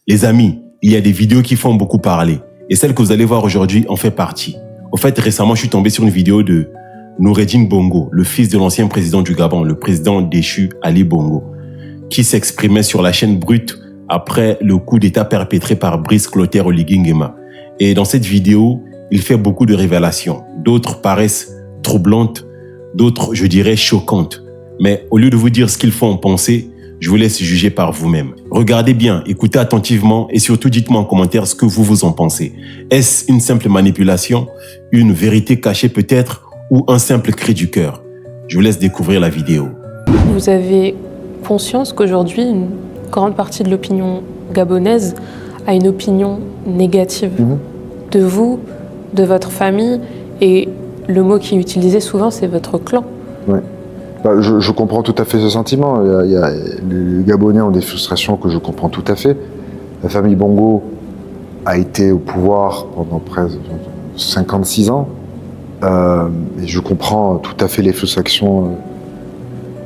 Les amis, il y a des vidéos qui font beaucoup parler. Et celle que vous allez voir aujourd'hui en fait partie. Au fait, récemment, je suis tombé sur une vidéo de Noureddine Bongo, le fils de l'ancien président du Gabon, le président déchu Ali Bongo, qui s'exprimait sur la chaîne Brut après le coup d'État perpétré par Brice Clotaire Oligui Nguema. Et dans cette vidéo, il fait beaucoup de révélations. D'autres paraissent troublantes, d'autres, je dirais, choquantes. Mais au lieu de vous dire ce qu'il faut en penser, je vous laisse juger par vous-même. Regardez bien, écoutez attentivement et surtout dites-moi en commentaire ce que vous en pensez. Est-ce une simple manipulation, une vérité cachée peut-être ou un simple cri du cœur? Je vous laisse découvrir la vidéo. Vous avez conscience qu'aujourd'hui, une grande partie de l'opinion gabonaise a une opinion négative de vous, de votre famille, et le mot qui est utilisé souvent, c'est votre clan. Ouais. Je comprends tout à fait ce sentiment. Les Gabonais ont des frustrations que je comprends tout à fait. La famille Bongo a été au pouvoir pendant presque 56 ans. Et je comprends tout à fait les frustrations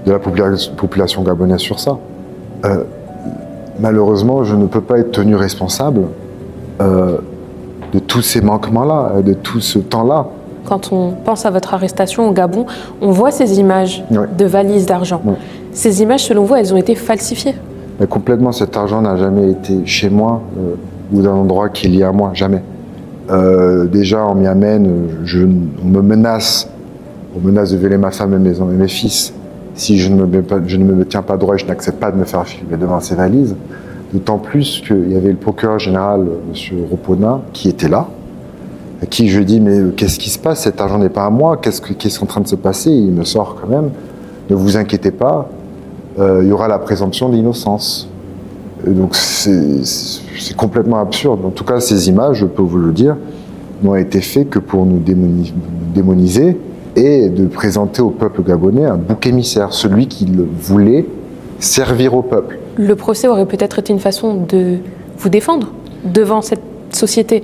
de la population gabonaise sur ça. Malheureusement, je ne peux pas être tenu responsable de tous ces manquements-là, de tout ce temps-là. Quand on pense à votre arrestation au Gabon, on voit ces images de valises d'argent. Ces images, selon vous, elles ont été falsifiées? Mais complètement, cet argent n'a jamais été chez moi ou dans un endroit qui est lié à moi, jamais. Déjà, on m'y amène, on me menace de violer ma femme et mes fils si je ne me tiens pas droit et je n'accepte pas de me faire filmer devant ces valises. D'autant plus qu'il y avait le procureur général, M. Ropona, qui était là, à qui je dis, mais qu'est-ce qui se passe? Cet argent n'est pas à moi, qu'est-ce qui est en train de se passer? Il me sort quand même, ne vous inquiétez pas, il y aura la présomption d'innocence. Donc c'est complètement absurde. En tout cas, ces images, je peux vous le dire, n'ont été faites que pour nous démoniser et de présenter au peuple gabonais un bouc émissaire, celui qui voulait servir au peuple. Le procès aurait peut-être été une façon de vous défendre devant cette société.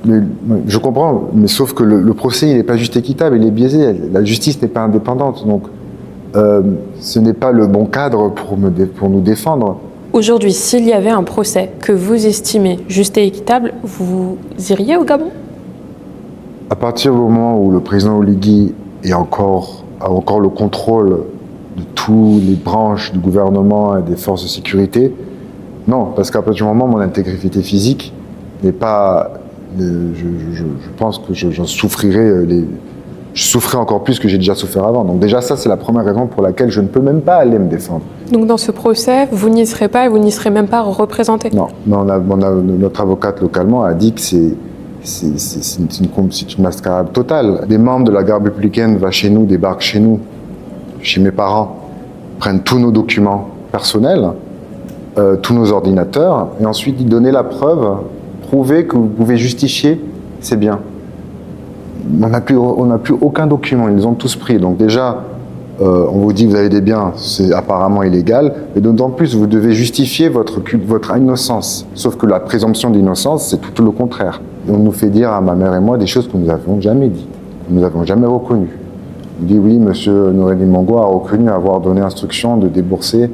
Mais, je comprends, mais sauf que le procès, il n'est pas juste équitable, il est biaisé. La justice n'est pas indépendante, donc ce n'est pas le bon cadre pour nous défendre. Aujourd'hui, s'il y avait un procès que vous estimez juste et équitable, vous iriez au Gabon? À partir du moment où le président Oligui a encore le contrôle de toutes les branches du gouvernement et des forces de sécurité, non, parce qu'à partir du moment où mon intégrité physique n'est pas... Je pense que j'en souffrirais, je souffrais encore plus que j'ai déjà souffert avant. Donc déjà ça, c'est la première raison pour laquelle je ne peux même pas aller me défendre. Donc dans ce procès, vous n'y serez pas et vous n'y serez même pas représenté? Non, notre avocate localement a dit que c'est une mascarade totale. Des membres de la garde républicaine débarquent chez nous, chez mes parents, prennent tous nos documents personnels, tous nos ordinateurs, et ensuite ils donnaient la preuve, prouver que vous pouvez justifier ces biens. On n'a plus aucun document, ils les ont tous pris. Donc déjà, on vous dit que vous avez des biens, c'est apparemment illégal, mais d'autant plus vous devez justifier votre innocence. Sauf que la présomption d'innocence, c'est tout le contraire. Et on nous fait dire à ma mère et moi des choses que nous n'avons jamais dites, que nous n'avons jamais reconnues. On dit oui, monsieur Noureddine Bongo a reconnu avoir donné instruction de débourser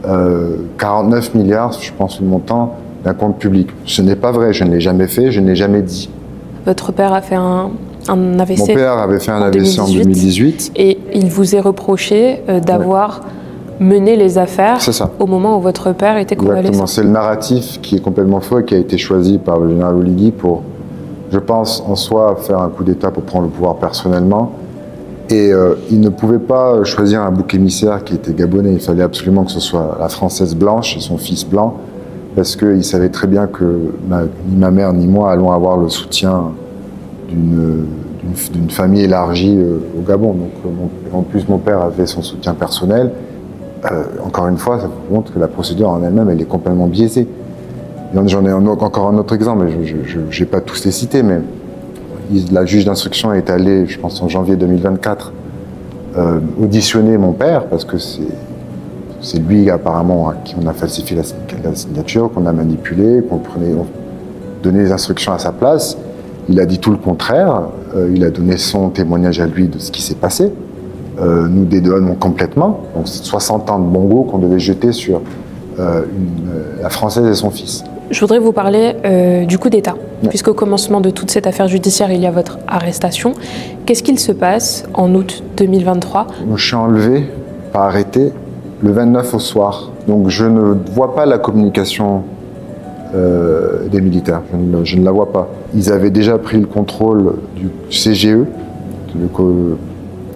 49 milliards, je pense le montant, d'un compte public. Ce n'est pas vrai, je ne l'ai jamais fait, je ne l'ai jamais dit. Votre père a fait un AVC. Mon père avait fait un AVC en 2018. Et il vous est reproché d'avoir mené les affaires au moment où votre père était convalescent. Exactement, c'est le narratif qui est complètement faux et qui a été choisi par le général Oligui pour, je pense, en soi, faire un coup d'État pour prendre le pouvoir personnellement. Et il ne pouvait pas choisir un bouc émissaire qui était gabonais. Il fallait absolument que ce soit la Française blanche et son fils blanc, parce qu'il savait très bien que ni ma mère ni moi allons avoir le soutien d'une famille élargie au Gabon. Donc, en plus, mon père avait son soutien personnel. Encore une fois, ça vous montre que la procédure en elle-même, elle est complètement biaisée. J'en ai encore un autre exemple, je n'ai pas tous les cités, mais la juge d'instruction est allée, je pense en janvier 2024, auditionner mon père, parce que c'est lui apparemment à qui on a falsifié la signature, qu'on a manipulé, qu'on donnait les instructions à sa place. Il a dit tout le contraire, il a donné son témoignage à lui de ce qui s'est passé, nous dédouanons complètement. Donc c'est 60 ans de Bongo qu'on devait jeter sur la Française et son fils. Je voudrais vous parler du coup d'État, Ouais. puisqu'au commencement de toute cette affaire judiciaire, il y a votre arrestation. Qu'est-ce qu'il se passe en août 2023 Je suis enlevé, pas arrêté, le 29 au soir. Donc je ne vois pas la communication des militaires, je ne la vois pas. Ils avaient déjà pris le contrôle du CGE, le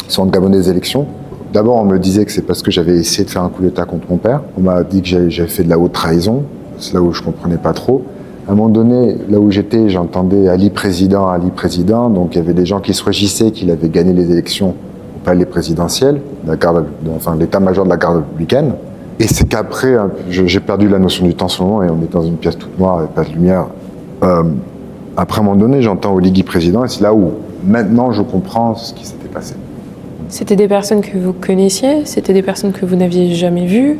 Centre Gabonais des élections. D'abord, on me disait que c'est parce que j'avais essayé de faire un coup d'État contre mon père. On m'a dit que j'avais fait de la haute trahison. C'est là où je comprenais pas trop. À un moment donné, là où j'étais, j'entendais Ali président, Ali président. Donc il y avait des gens qui se réjouissaient qu'il avait gagné les élections au palais présidentiel, l'état-major de la garde républicaine. Et c'est qu'après, j'ai perdu la notion du temps en ce moment et on est dans une pièce toute noire et pas de lumière. Après, à un moment donné, j'entends Oligui président et c'est là où maintenant je comprends ce qui s'était passé. C'était des personnes que vous connaissiez? C'était des personnes que vous n'aviez jamais vues?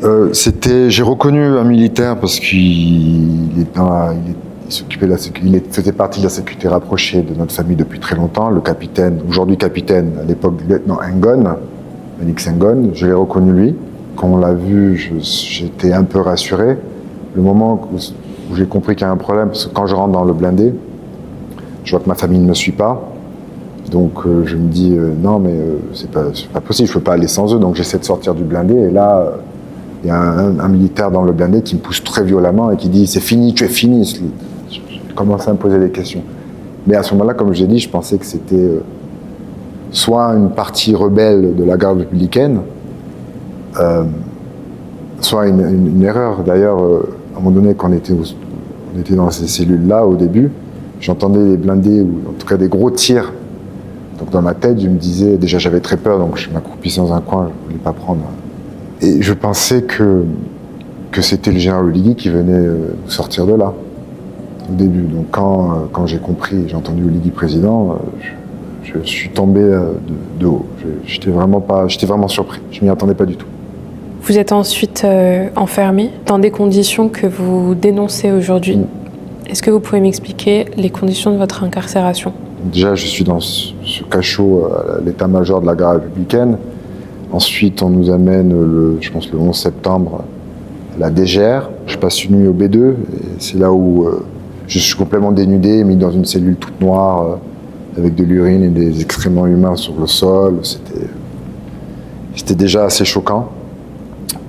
J'ai reconnu un militaire parce qu'il faisait partie de la sécurité rapprochée de notre famille depuis très longtemps, le capitaine, aujourd'hui capitaine, à l'époque lieutenant Ngon, Félix Ngon, je l'ai reconnu lui. Quand on l'a vu, j'étais un peu rassuré. Le moment où j'ai compris qu'il y a un problème, parce que quand je rentre dans le blindé, je vois que ma famille ne me suit pas. Donc je me dis non mais c'est pas possible, je peux pas aller sans eux, donc j'essaie de sortir du blindé et là il y a un militaire dans le blindé qui me pousse très violemment et qui dit c'est fini, tu es fini. Je commence à me poser des questions. Mais à ce moment-là, comme je l'ai dit, je pensais que c'était soit une partie rebelle de la garde républicaine, soit une erreur. D'ailleurs, à un moment donné, quand on était dans ces cellules-là au début, j'entendais des blindés ou en tout cas des gros tirs. Donc dans ma tête, je me disais, déjà j'avais très peur, donc je m'accroupissais dans un coin, je ne voulais pas prendre. Et je pensais que c'était le général Oligui qui venait nous sortir de là, au début. Donc quand j'ai compris, j'ai entendu Oligui président, je suis tombé de haut. J'étais vraiment surpris, je m'y attendais pas du tout. Vous êtes ensuite enfermé dans des conditions que vous dénoncez aujourd'hui. Est-ce que vous pouvez m'expliquer les conditions de votre incarcération? Déjà, je suis dans ce cachot à l'état-major de la garde républicaine. Ensuite, on nous amène, le 11 septembre, à la DGR. Je passe une nuit au B2. Et c'est là où je suis complètement dénudé, mis dans une cellule toute noire, avec de l'urine et des excréments humains sur le sol. C'était déjà assez choquant.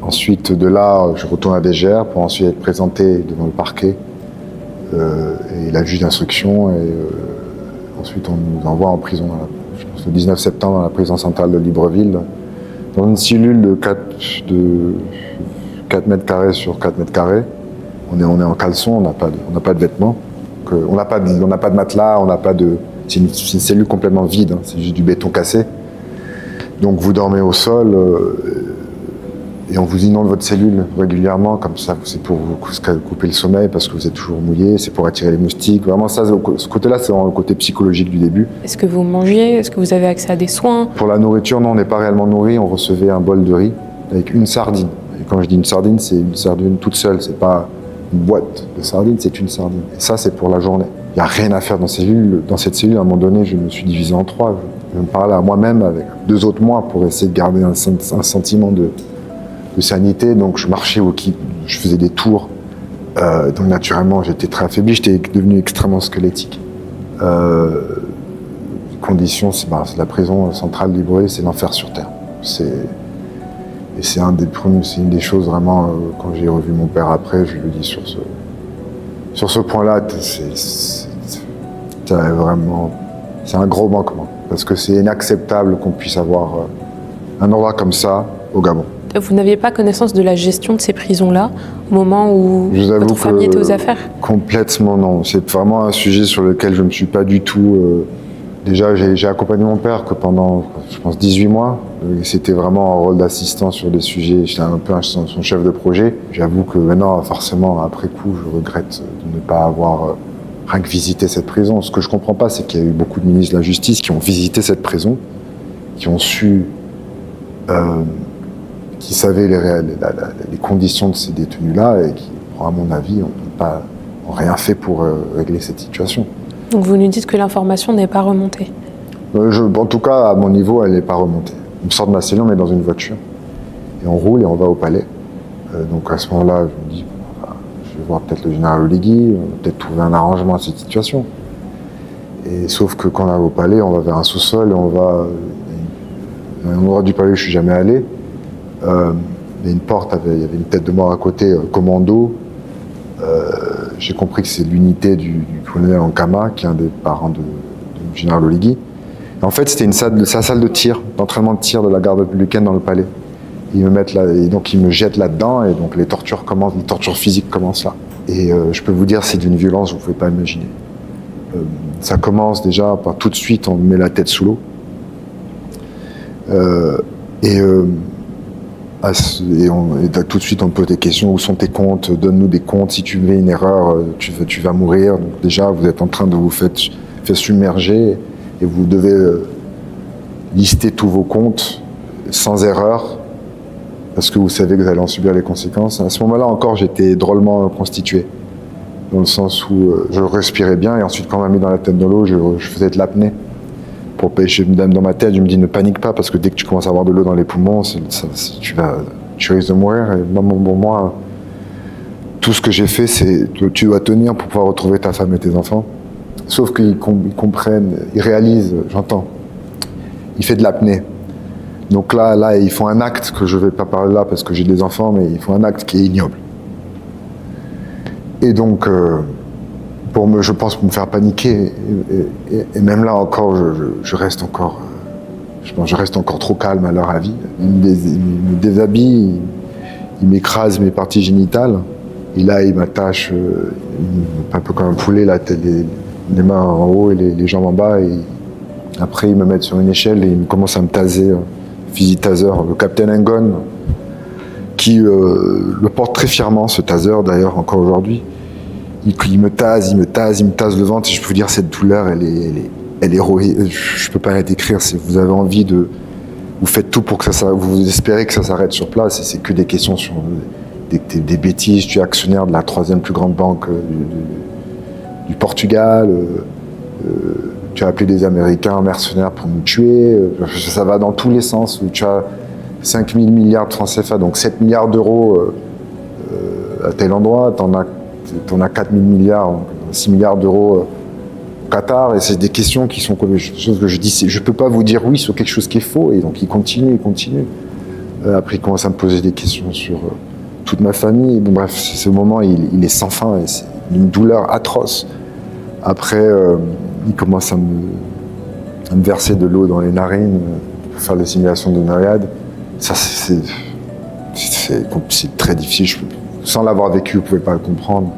Ensuite, de là, je retourne à la DGR pour ensuite être présenté devant le parquet et la juge d'instruction. Ensuite, on nous envoie en prison, je pense, le 19 septembre, dans la prison centrale de Libreville, dans une cellule de 4 mètres carrés sur 4 mètres carrés. On est en caleçon, on n'a pas de vêtements. On n'a pas de matelas, c'est une cellule complètement vide, hein, c'est juste du béton cassé. Donc vous dormez au sol et on vous inonde votre cellule régulièrement, comme ça, c'est pour vous couper le sommeil parce que vous êtes toujours mouillé, c'est pour attirer les moustiques. Vraiment, ça, ce côté-là, c'est vraiment le côté psychologique du début. Est-ce que vous mangez? Est-ce que vous avez accès à des soins? Pour la nourriture, non, on n'est pas réellement nourri. On recevait un bol de riz avec une sardine. Et quand je dis une sardine, c'est une sardine toute seule, c'est pas une boîte de sardines, c'est une sardine. Et ça, c'est pour la journée. Il n'y a rien à faire dans cette cellule. À un moment donné, je me suis divisé en 3. Je me parlais à moi-même avec 2 autres moi pour essayer de garder un sentiment de sanité. Donc je marchais je faisais des tours. Donc naturellement, j'étais très affaibli. J'étais devenu extrêmement squelettique. Conditions, c'est la prison centrale de Libreville, c'est l'enfer sur terre. C'est une des choses vraiment, quand j'ai revu mon père après, je lui dis sur ce point-là, c'est un gros manquement. Parce que c'est inacceptable qu'on puisse avoir un endroit comme ça au Gabon. Vous n'aviez pas connaissance de la gestion de ces prisons-là au moment où votre famille était aux affaires? Complètement non. C'est vraiment un sujet sur lequel je ne me suis pas du tout... Déjà, j'ai accompagné mon père que pendant, je pense, 18 mois. C'était vraiment un rôle d'assistant sur des sujets. J'étais un peu son chef de projet. J'avoue que maintenant, forcément, après coup, je regrette de ne pas avoir rien que visité cette prison. Ce que je comprends pas, c'est qu'il y a eu beaucoup de ministres de la Justice qui ont visité cette prison, qui ont su... qui savaient les conditions de ces détenus-là et qui, à mon avis, n'ont rien fait pour régler cette situation. Donc vous nous dites que l'information n'est pas remontée? En tout cas, à mon niveau, elle n'est pas remontée. On sort de ma cellule, on est dans une voiture et on roule et on va au palais. Donc à ce moment-là, je me dis, je vais voir peut-être le général Oligui, peut-être trouver un arrangement à cette situation. Et sauf que quand on arrive au palais, on va vers un sous-sol et on va... à un endroit du palais où je suis jamais allé. Il y a une porte, il y avait une tête de mort à côté, commando. J'ai compris que c'est l'unité du colonel Ankama, qui est un des parents du général Oligui. Et en fait, c'était sa salle de tir, d'entraînement de tir de la garde républicaine dans le palais. Ils me mettent là, et donc ils me jettent là-dedans, et donc les tortures physiques commencent là. Et je peux vous dire, c'est d'une violence que vous ne pouvez pas imaginer. Ça commence déjà par tout de suite, on me met la tête sous l'eau. Et tout de suite, on me pose des questions. Où sont tes comptes? Donne-nous des comptes. Si tu fais une erreur, tu vas mourir. Donc déjà, vous êtes en train de vous faire submerger et vous devez lister tous vos comptes sans erreur parce que vous savez que vous allez en subir les conséquences. À ce moment-là encore, j'étais drôlement constitué dans le sens où je respirais bien et ensuite, quand on m'a mis dans la tête de l'eau, je faisais de l'apnée. Pour pêcher dans ma tête, je me dis ne panique pas parce que dès que tu commences à avoir de l'eau dans les poumons, tu risques de mourir. Et moi, tout ce que j'ai fait, c'est tu dois tenir pour pouvoir retrouver ta femme et tes enfants. Sauf qu'ils comprennent, ils réalisent, j'entends. Il fait de l'apnée. Donc là, ils font un acte que je ne vais pas parler là parce que j'ai des enfants, mais ils font un acte qui est ignoble. Et donc, je pense, pour me faire paniquer, et même là encore, je reste encore trop calme à leur avis. Ils me déshabillent, ils m'écrasent mes parties génitales, et là, ils m'attachent un peu comme un poulet, là, les mains en haut et les jambes en bas, et après, ils me mettent sur une échelle et ils commencent à me taser, fusil taser, le capitaine Engon, qui le porte très fièrement, ce taser, d'ailleurs, encore aujourd'hui. Il me tase le ventre, et je peux vous dire, cette douleur, elle est héroïque. Je peux pas la décrire. Vous avez envie vous faites tout pour que vous espérez que ça s'arrête sur place, et c'est que des questions sur des bêtises. Tu es actionnaire de la 3e plus grande banque du Portugal. Tu as appelé des Américains mercenaires pour nous tuer. Ça va dans tous les sens. Tu as 5 000 milliards de francs CFA, donc 7 milliards d'euros à tel endroit. T'en as 4 000 milliards, 6 milliards d'euros au Qatar, et c'est des questions qui sont comme des choses que je dis, je peux pas vous dire oui sur quelque chose qui est faux, et donc il continue. Après, il commence à me poser des questions sur toute ma famille, et bon, bref, ce moment, il est sans fin, et c'est une douleur atroce. Après, il commence à me verser de l'eau dans les narines pour faire des simulations de noyade. Ça, c'est très difficile. Sans l'avoir vécu, vous ne pouvez pas le comprendre.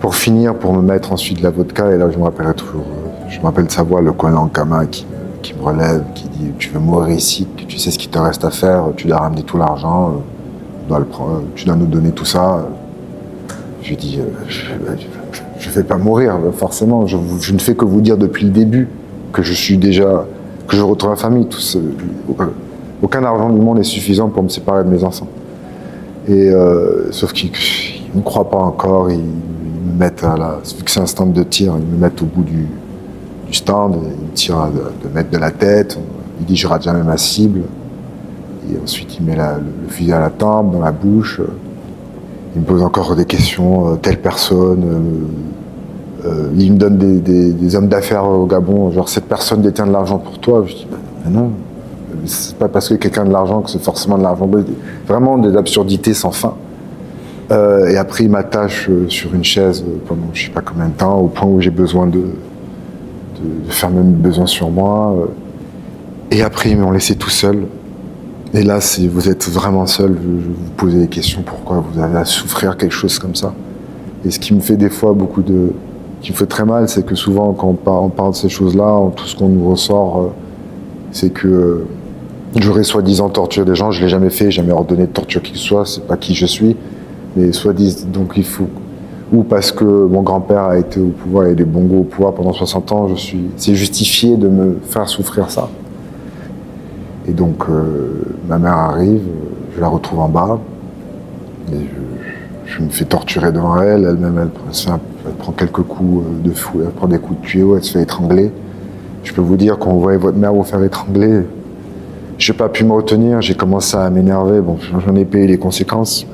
Pour finir, pour me mettre ensuite de la vodka, et là je me rappellerai toujours, je me rappelle de sa voix, le colonel Ankama qui me relève, qui dit « Tu veux mourir ici, tu sais ce qu'il te reste à faire, tu dois ramener tout l'argent, tu dois nous donner tout ça. » Je lui dis « Je ne vais pas mourir, forcément, je ne fais que vous dire depuis le début que je retrouve ma famille. Aucun argent du monde n'est suffisant pour me séparer de mes enfants. » Et sauf qu'ils ne me croient pas encore, ils me mettent vu que c'est un stand de tir, ils me mettent au bout du stand, ils me tirent à 2 mètres de la tête, il dit je rate jamais ma cible, et ensuite il met le fusil à la tempe, dans la bouche, il me pose encore des questions, telle personne, il me donne des hommes d'affaires au Gabon, genre cette personne détient de l'argent pour toi, je dis mais non. C'est pas parce que quelqu'un a de l'argent que c'est forcément de l'argent. Vraiment des absurdités sans fin. Et après, il m'attache sur une chaise pendant je sais pas combien de temps, au point où j'ai besoin de faire mes besoins sur moi. Et après, ils m'ont laissé tout seul. Et là, vous êtes vraiment seul, je vous pose des questions, pourquoi vous avez à souffrir quelque chose comme ça. Et ce qui me fait des fois qui me fait très mal, c'est que souvent, quand on parle de ces choses-là, tout ce qu'on nous ressort, c'est que j'aurais soi-disant torturé des gens, je l'ai jamais fait, jamais ordonné de torture qui que ce soit, c'est pas qui je suis, mais soi-disant, donc il faut, ou parce que mon grand-père a été au pouvoir et les Bongos au pouvoir pendant 60 ans, c'est justifié de me faire souffrir ça. Et donc ma mère arrive, je la retrouve en bas, et je me fais torturer devant elle, elle-même elle prend quelques coups de fou, elle prend des coups de tuyau, elle se fait étrangler. Je peux vous dire, quand vous voyez votre mère vous faire étrangler, J'ai pas pu me retenir, j'ai commencé à m'énerver. Bon, j'en ai payé les conséquences.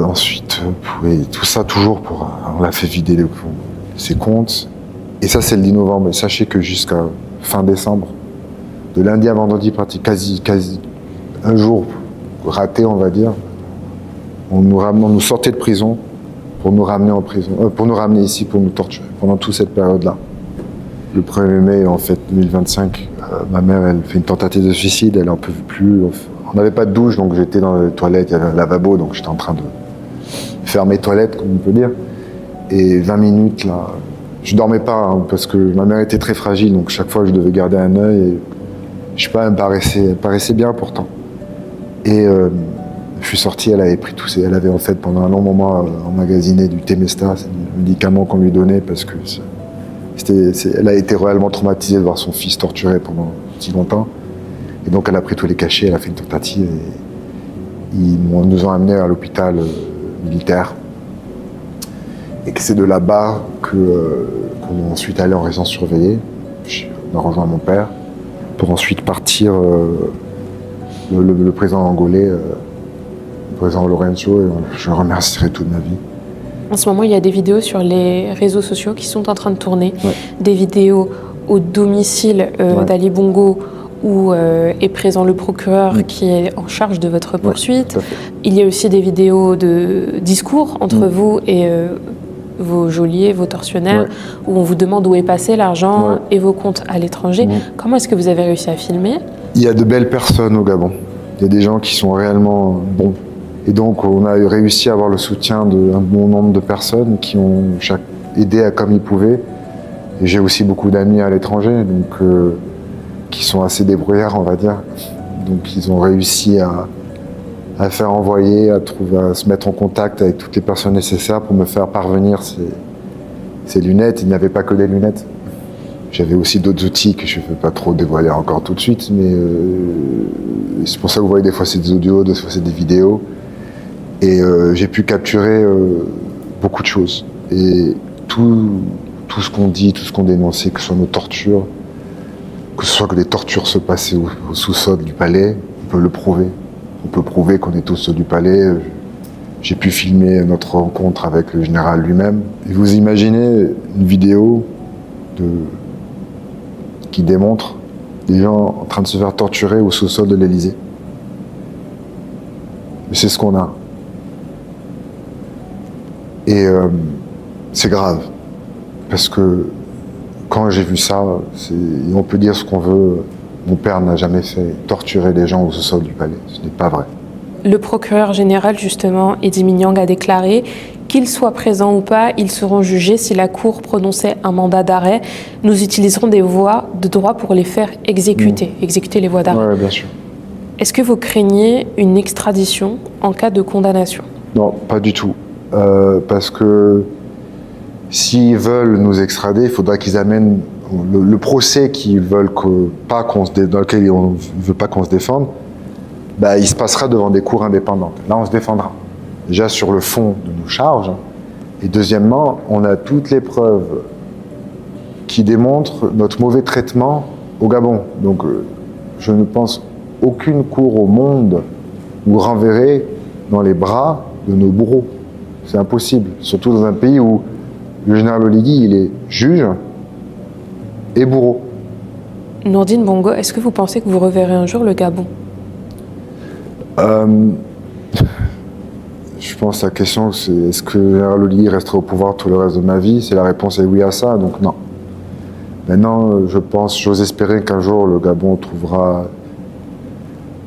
Ensuite, oui, tout ça toujours on l'a fait vider ses comptes. Et ça, c'est le 10 novembre. Et sachez que jusqu'à fin décembre, de lundi à vendredi, quasi un jour raté, on va dire, on nous sortait de prison pour nous ramener en prison, pour nous ramener ici, pour nous torturer pendant toute cette période-là. Le 1er mai, en fait, 2025, ma mère, elle fait une tentative de suicide, elle en peut plus. On n'avait pas de douche, donc j'étais dans les toilettes, il y avait un lavabo, donc j'étais en train de faire mes toilettes, comme on peut dire. Et 20 minutes, là, je dormais pas, hein, parce que ma mère était très fragile, donc chaque fois je devais garder un œil. Et, je sais pas, elle paraissait bien pourtant. Et je suis sorti, elle avait pris elle avait en fait pendant un long moment emmagasiné du Temesta, c'est un médicament qu'on lui donnait parce que elle a été réellement traumatisée de voir son fils torturé pendant si longtemps. Et donc elle a pris tous les cachets, elle a fait une tentative et ils nous ont amenés à l'hôpital militaire. Et que c'est de là-bas qu'on est ensuite allé en résidence surveillée. On a rejoint mon père pour ensuite partir le président angolais, le président Lourenço, et je le remercierai toute ma vie. En ce moment, il y a des vidéos sur les réseaux sociaux qui sont en train de tourner, des vidéos au domicile d'Ali Bongo où est présent le procureur qui est en charge de votre poursuite. Il y a aussi des vidéos de discours entre vous et vos geôliers, vos tortionnaires, où on vous demande où est passé l'argent et vos comptes à l'étranger. Comment est-ce que vous avez réussi à filmer? Il y a de belles personnes au Gabon. Il y a des gens qui sont réellement bons. Et donc, on a réussi à avoir le soutien d'un bon nombre de personnes qui ont aidé comme ils pouvaient. Et j'ai aussi beaucoup d'amis à l'étranger, donc qui sont assez débrouillards, on va dire. Donc, ils ont réussi à faire envoyer, à se mettre en contact avec toutes les personnes nécessaires pour me faire parvenir ces lunettes. Il n'y avait pas que des lunettes. J'avais aussi d'autres outils que je ne peux pas trop dévoiler encore tout de suite, mais c'est pour ça que vous voyez des fois c'est des audios, des fois c'est des vidéos. Et j'ai pu capturer beaucoup de choses. Et tout ce qu'on dit, tout ce qu'on dénonçait, que ce soit nos tortures, que ce soit que les tortures se passaient au sous-sol du palais, on peut le prouver. On peut prouver qu'on est tous ceux du palais. J'ai pu filmer notre rencontre avec le général lui-même. Et vous imaginez une vidéo qui démontre des gens en train de se faire torturer au sous-sol de l'Élysée. Mais c'est ce qu'on a. Et c'est grave. Parce que quand j'ai vu ça, on peut dire ce qu'on veut, mon père n'a jamais fait torturer les gens au sous-sol du palais. Ce n'est pas vrai. Le procureur général, justement, Eddie Mignang, a déclaré qu'ils soient présents ou pas, ils seront jugés si la Cour prononçait un mandat d'arrêt. Nous utiliserons des voies de droit pour les faire exécuter, exécuter les voies d'arrêt. Oui, bien sûr. Est-ce que vous craignez une extradition en cas de condamnation? Non, pas du tout. Parce que s'ils veulent nous extrader, il faudra qu'ils amènent le procès qu'ils veulent dans lequel on ne veut pas qu'on se défende. Bah, il se passera devant des cours indépendantes. Là, on se défendra. Déjà sur le fond de nos charges. Et deuxièmement, on a toutes les preuves qui démontrent notre mauvais traitement au Gabon. Donc, je ne pense aucune cour au monde nous renverrait dans les bras de nos bourreaux. C'est impossible. Surtout dans un pays où le général Oligui, il est juge et bourreau. Nourdine Bongo, est-ce que vous pensez que vous reverrez un jour le Gabon? Je pense que la question, c'est est-ce que le général Oligui restera au pouvoir tout le reste de ma vie? Si la réponse est oui à ça, donc non. Maintenant, j'ose espérer qu'un jour le Gabon trouvera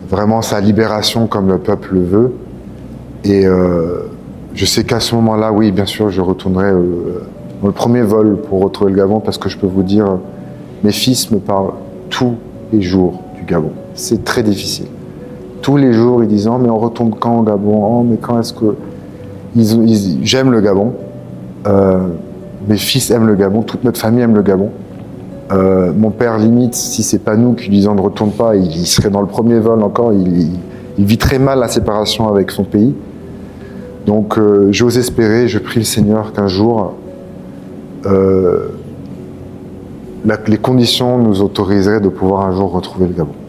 vraiment sa libération comme le peuple le veut. Et je sais qu'à ce moment-là, oui, bien sûr, je retournerai dans le premier vol pour retrouver le Gabon, parce que je peux vous dire, mes fils me parlent tous les jours du Gabon. C'est très difficile. Tous les jours, ils disent « Oh, mais on retourne quand au Gabon? Oh, mais quand est-ce que... » J'aime le Gabon. Mes fils aiment le Gabon. Toute notre famille aime le Gabon. Mon père, limite, si c'est pas nous qui lui disons « Ne retourne pas », il serait dans le premier vol encore. Il vit très mal la séparation avec son pays. Donc, j'ose espérer, je prie le Seigneur qu'un jour, les conditions nous autoriseraient de pouvoir un jour retrouver le Gabon.